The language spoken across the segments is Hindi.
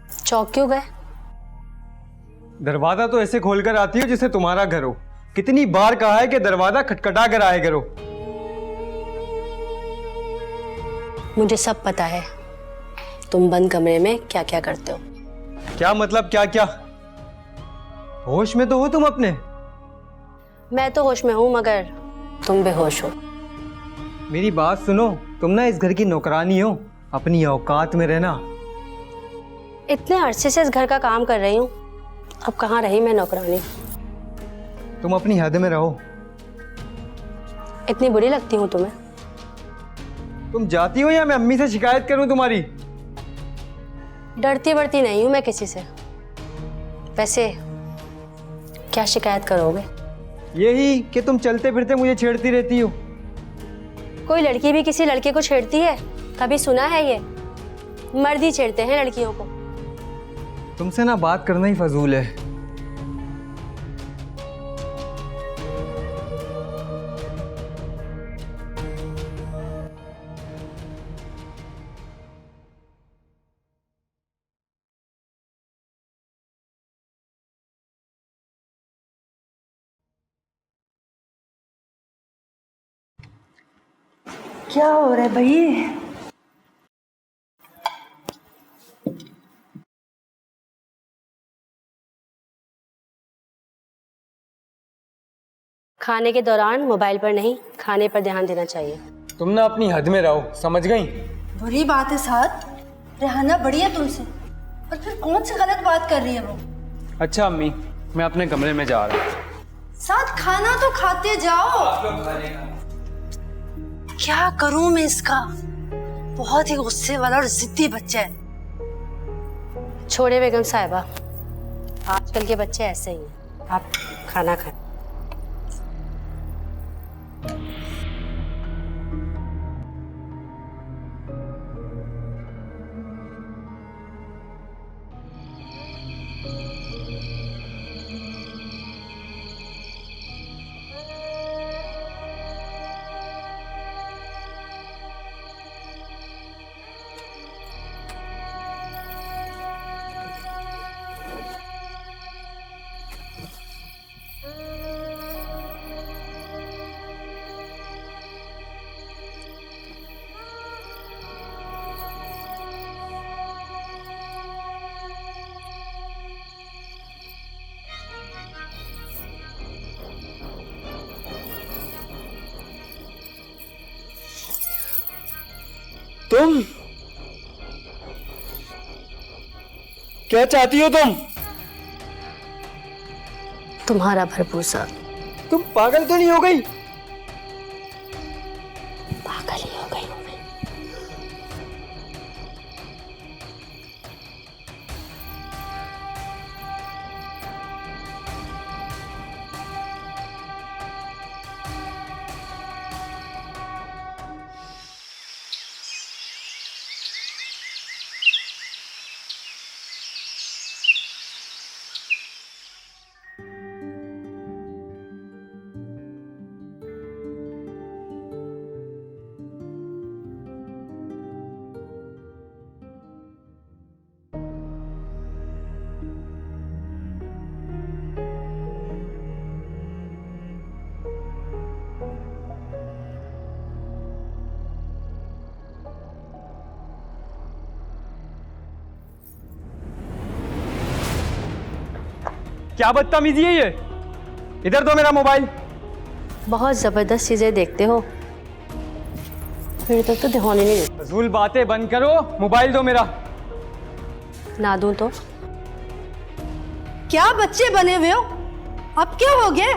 चौक क्यों गए? दरवाजा तो ऐसे खोलकर आती हो जैसे तुम्हारा घर हो। कितनी बार कहा है कि दरवाजा खटखटा कर आया करो। मुझे सब पता है तुम बंद कमरे में क्या क्या करते हो। क्या मतलब क्या क्या? होश में तो हो तुम अपने? मैं तो होश में हूं मगर तुम बेहोश हो। मेरी बात सुनो, तुम ना इस घर की नौकरानी हो, अपनी औकात में रहना। इतने अरसे से इस घर का काम कर रही हूं, अब कहाँ रही मैं नौकरानी। तुम अपनी हद में रहो। इतनी बुरी लगती हूँ तुम्हें? तुम जाती हो या मैं अम्मी से शिकायत करूं तुम्हारी? डरती बढ़ती नहीं हूं मैं किसी से। वैसे क्या शिकायत करोगे? यही कि तुम चलते फिरते मुझे छेड़ती रहती हो। कोई लड़की भी किसी लड़के को छेड़ती है? कभी सुना है ये? मर्द ही छेड़ते हैं लड़कियों को। तुमसे ना बात करना ही फजूल है। क्या हो रहा है भाई? खाने के दौरान मोबाइल पर नहीं, खाने पर ध्यान देना चाहिए। तुम ना अपनी हद में रहो, समझ गई? बुरी बात है साथ, रेहाना बड़ी है तुमसे, और फिर कौन सी गलत बात कर रही है वो? अच्छा अम्मी, मैं अपने कमरे में जा रहा हूँ। साथ खाना तो खाते जाओ। क्या करूं मैं इसका? बहुत ही गुस्से वाला और जिद्दी बच्चा है। छोड़े बेगम साहिबा, आजकल के बच्चे ऐसे ही हैं। आप खाना खाएं। तुम क्या चाहती हो तुम? तुम्हारा भरपूर साथ। तुम पागल तो नहीं हो गई? पागल ही हो गई हूं मैं। क्या बदतमीजी है ये? इधर दो मेरा मोबाइल। बहुत जबरदस्त चीजें देखते हो, मेरे तक तो दिखाने नहीं देते। फजूल बातें बंद करो, मोबाइल दो मेरा। ना दूं तो? क्या बच्चे बने हुए हो? अब क्या हो गया?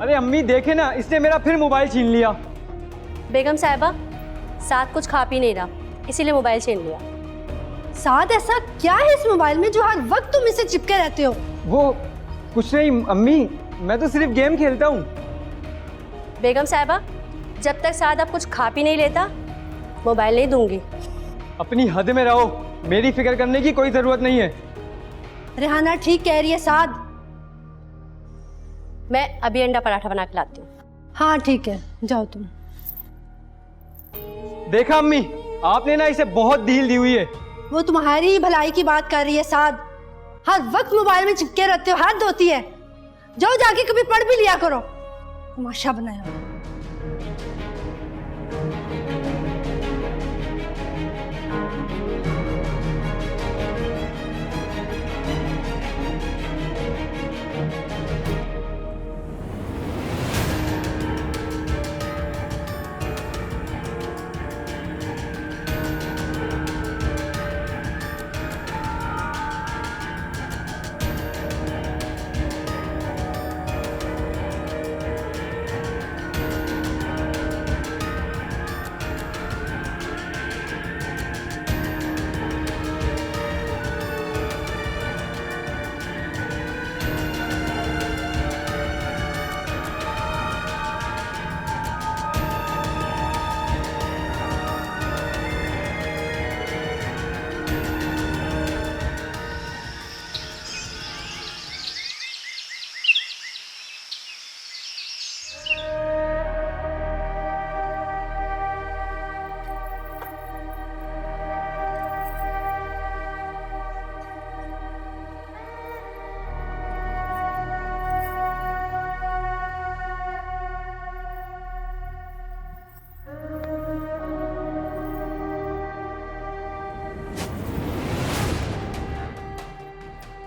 अरे अम्मी देखे ना, इसने मेरा फिर मोबाइल छीन लिया। बेगम साहिबा, साथ कुछ खा पी नहीं रहा, इसीलिए मोबाइल छीन लिया। साथ ऐसा क्या है इस मोबाइल में जो हर वक्त तुम इसे चिपके रहते हो? वो कुछ नहीं अम्मी, मैं तो सिर्फ गेम खेलता हूँ। बेगम साहिबा, जब तक साथ आप कुछ खा पी नहीं लेता, मोबाइल नहीं दूंगी। अपनी हद में रहो, मेरी फिक्र करने की कोई जरूरत नहीं है। रेहाना ठीक कह रही है साद। मैं अभी अंडा पराठा बना के लाती हूँ। हाँ ठीक है, जाओ तुम। देखा अम्मी, आपने ना इसे बहुत ढील दी हुई है। वो तुम्हारी ही भलाई की बात कर रही है साद। हर वक्त मोबाइल में चिपके रहते हो, हाथ धोती है। जाओ जाके कभी पढ़ भी लिया करो, तमाशा बनाया।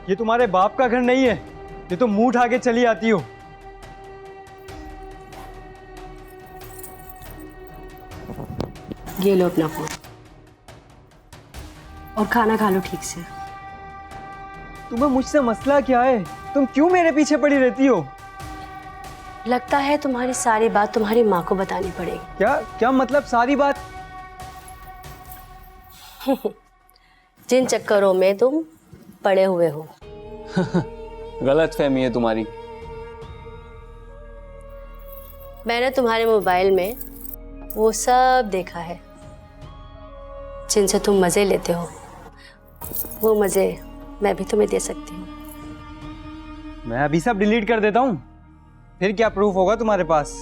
ये तुम्हारे बाप का घर नहीं है, ये तो मुंह उठा के चली आती हो। ये लो अपना फोन और खाना खा लो ठीक से। तुम्हें मुझसे मसला क्या है? तुम क्यों मेरे पीछे पड़ी रहती हो? लगता है तुम्हारी सारी बात तुम्हारी माँ को बतानी पड़ेगी। क्या क्या मतलब सारी बात? जिन चक्करों में तुम पड़े हुए हो। गलत फहमी है तुम्हारी। मैंने तुम्हारे मोबाइल में वो सब देखा है जिनसे तुम मजे लेते हो। वो मजे मैं भी तुम्हें दे सकती हूँ। मैं अभी सब डिलीट कर देता हूँ, फिर क्या प्रूफ होगा तुम्हारे पास?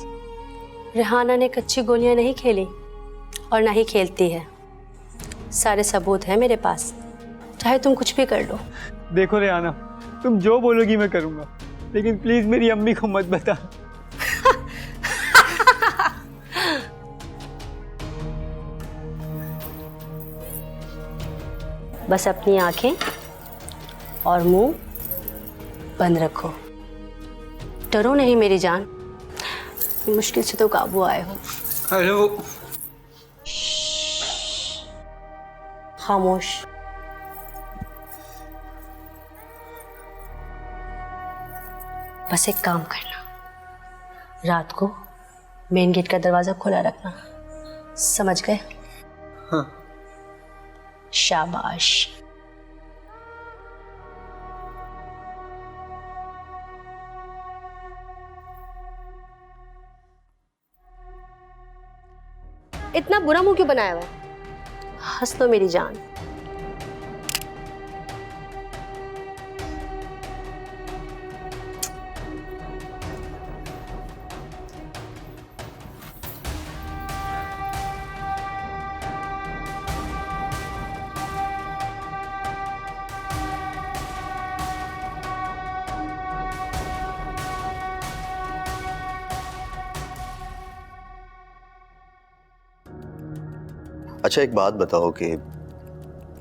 रेहाना ने कच्ची गोलियां नहीं खेली और ना ही खेलती है। सारे सबूत हैं मेरे पास, चाहे तुम कुछ भी कर लो। देखो रेहाना, तुम जो बोलोगी मैं करूँगा, लेकिन प्लीज मेरी अम्मी को मत बता। बस अपनी आंखें और मुंह बंद रखो। डरो नहीं मेरी जान, मुश्किल से तो काबू आए हो। हेलो। खामोश। बस एक काम करना, रात को मेन गेट का दरवाजा खुला रखना, समझ गए? हाँ। शाबाश। इतना बुरा मुंह क्यों बनाया हुआ है? हंस लो मेरी जान। अच्छा एक बात बताओ कि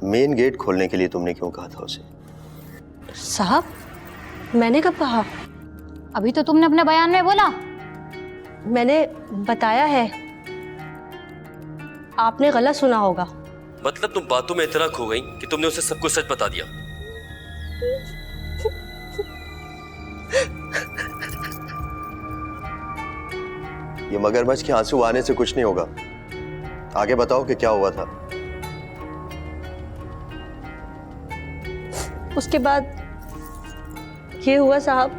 मेन गेट खोलने के लिए तुमने क्यों कहा था उसे? साहब, मैंने कब कहा? अभी तो तुमने अपने बयान में बोला। मैंने बताया है, आपने गलत सुना होगा। मतलब तुम बातों में इतना खो गई कि तुमने उसे सब कुछ सच बता दिया। ये मगरमच्छ के आंसू आने से कुछ नहीं होगा। आगे बताओ कि क्या हुआ था। उसके बाद ये हुआ साहब,